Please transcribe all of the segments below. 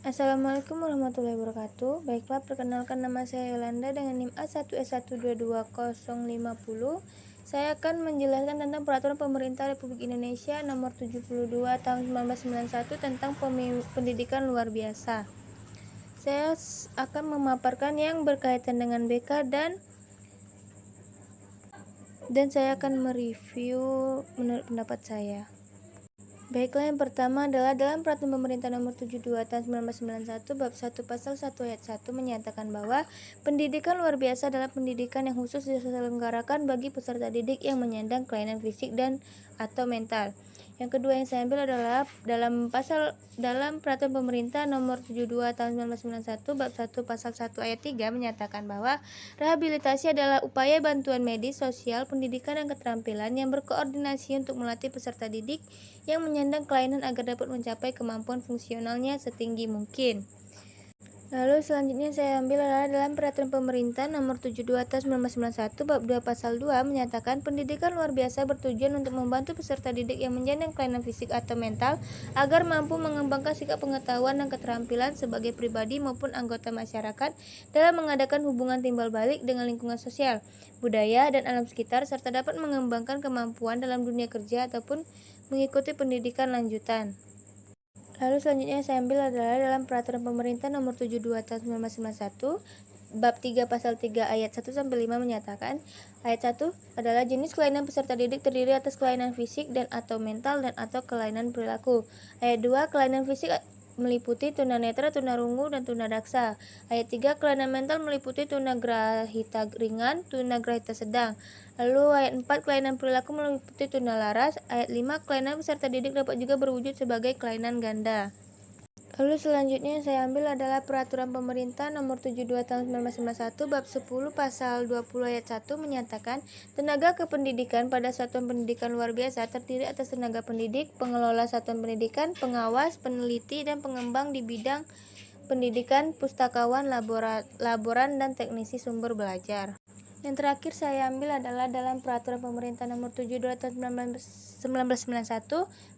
Assalamualaikum warahmatullahi wabarakatuh. Baiklah, perkenalkan nama saya Yolanda dengan NIM A1S1222050. Saya akan menjelaskan tentang Peraturan Pemerintah Republik Indonesia Nomor 72 Tahun 1991 tentang pendidikan luar biasa. Saya akan memaparkan yang berkaitan dengan BK dan saya akan mereview menurut pendapat saya. Baiklah, yang pertama adalah dalam Peraturan Pemerintah Nomor 72 Tahun 1991 Bab 1 Pasal 1 Ayat 1 menyatakan bahwa pendidikan luar biasa adalah pendidikan yang khusus diselenggarakan bagi peserta didik yang menyandang kelainan fisik dan atau mental. Yang kedua yang saya ambil adalah dalam Peraturan Pemerintah Nomor 72 Tahun 1991 Bab 1 Pasal 1 Ayat 3 menyatakan bahwa rehabilitasi adalah upaya bantuan medis, sosial, pendidikan, dan keterampilan yang berkoordinasi untuk melatih peserta didik yang menyandang kelainan agar dapat mencapai kemampuan fungsionalnya setinggi mungkin. Lalu selanjutnya saya ambil adalah dalam Peraturan Pemerintah Nomor 72 Tahun 1991 Bab 2 Pasal 2 menyatakan pendidikan luar biasa bertujuan untuk membantu peserta didik yang menyandang kelainan fisik atau mental agar mampu mengembangkan sikap pengetahuan dan keterampilan sebagai pribadi maupun anggota masyarakat dalam mengadakan hubungan timbal balik dengan lingkungan sosial, budaya, dan alam sekitar, serta dapat mengembangkan kemampuan dalam dunia kerja ataupun mengikuti pendidikan lanjutan. Lalu selanjutnya yang saya ambil adalah dalam Peraturan Pemerintah Nomor 72 Tahun 1991 Bab 3 Pasal 3 Ayat 1-5 menyatakan Ayat 1 adalah jenis kelainan peserta didik terdiri atas kelainan fisik dan atau mental dan atau kelainan perilaku. Ayat 2 kelainan fisik meliputi tunanetra, tunarungu, dan tunadaksa. Ayat 3 kelainan mental meliputi tunagrahita ringan, tunagrahita sedang. Lalu ayat 4 kelainan perilaku meliputi tunalaras. Ayat 5 kelainan peserta didik dapat juga berwujud sebagai kelainan ganda. Lalu selanjutnya yang saya ambil adalah Peraturan Pemerintah Nomor 72 Tahun 1991 Bab 10 Pasal 20 Ayat 1 menyatakan tenaga kependidikan pada satuan pendidikan luar biasa terdiri atas tenaga pendidik, pengelola satuan pendidikan, pengawas, peneliti, dan pengembang di bidang pendidikan, pustakawan, laboran, dan teknisi sumber belajar. Yang terakhir saya ambil adalah dalam Peraturan Pemerintah Nomor 72 Tahun 1991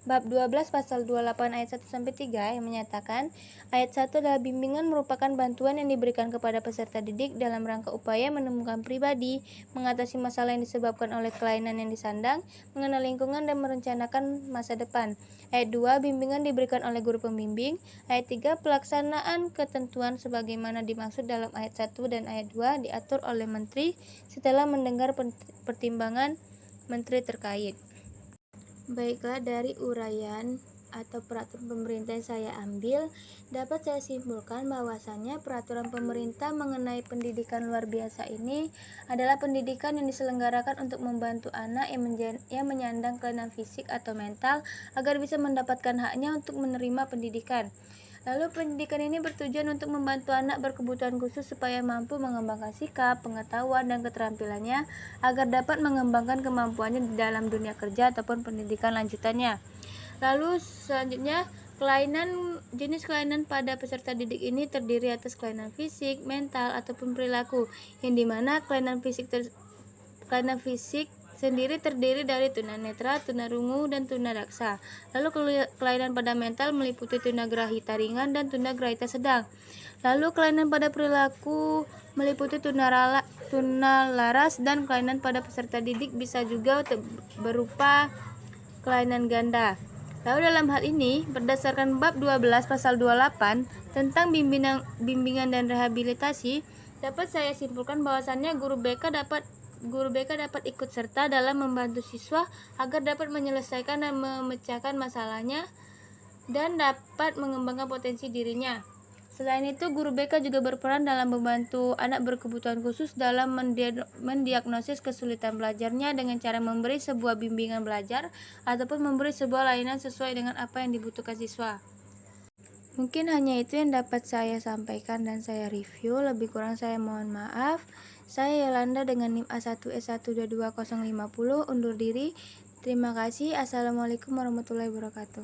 Bab 12 Pasal 28 Ayat 1-3 yang menyatakan Ayat 1 adalah bimbingan merupakan bantuan yang diberikan kepada peserta didik dalam rangka upaya menemukan pribadi, mengatasi masalah yang disebabkan oleh kelainan yang disandang, mengenal lingkungan, dan merencanakan masa depan. Ayat 2 bimbingan diberikan oleh guru pembimbing. Ayat 3 pelaksanaan ketentuan sebagaimana dimaksud dalam ayat 1 dan ayat 2 diatur oleh menteri setelah mendengar pertimbangan menteri terkait. Baiklah, dari uraian atau peraturan pemerintah yang saya ambil, dapat saya simpulkan bahwasannya peraturan pemerintah mengenai pendidikan luar biasa ini adalah pendidikan yang diselenggarakan untuk membantu anak yang menyandang kelainan fisik atau mental agar bisa mendapatkan haknya untuk menerima pendidikan. Lalu pendidikan ini bertujuan untuk membantu anak berkebutuhan khusus supaya mampu mengembangkan sikap, pengetahuan, dan keterampilannya agar dapat mengembangkan kemampuannya di dalam dunia kerja ataupun pendidikan lanjutannya. Lalu selanjutnya jenis kelainan pada peserta didik ini terdiri atas kelainan fisik, mental, ataupun perilaku, yang dimana kelainan fisik sendiri terdiri dari tunanetra, tunarungu, dan tunadaksa. Lalu kelainan pada mental meliputi tunagrahita ringan dan tunagrahita sedang. Lalu kelainan pada perilaku meliputi tunalaras, dan kelainan pada peserta didik bisa juga berupa kelainan ganda. Lalu dalam hal ini, berdasarkan Bab 12 Pasal 28 tentang bimbingan dan rehabilitasi, dapat saya simpulkan bahwasannya guru BK dapat ikut serta dalam membantu siswa agar dapat menyelesaikan dan memecahkan masalahnya dan dapat mengembangkan potensi dirinya. Selain itu, guru BK juga berperan dalam membantu anak berkebutuhan khusus dalam mendiagnosis kesulitan belajarnya dengan cara memberi sebuah bimbingan belajar ataupun memberi sebuah layanan sesuai dengan apa yang dibutuhkan siswa. Mungkin hanya itu yang dapat saya sampaikan dan saya review. Lebih kurang saya mohon maaf. Saya Yolanda dengan NIM A1S1222050 undur diri. Terima kasih. Assalamualaikum warahmatullahi wabarakatuh.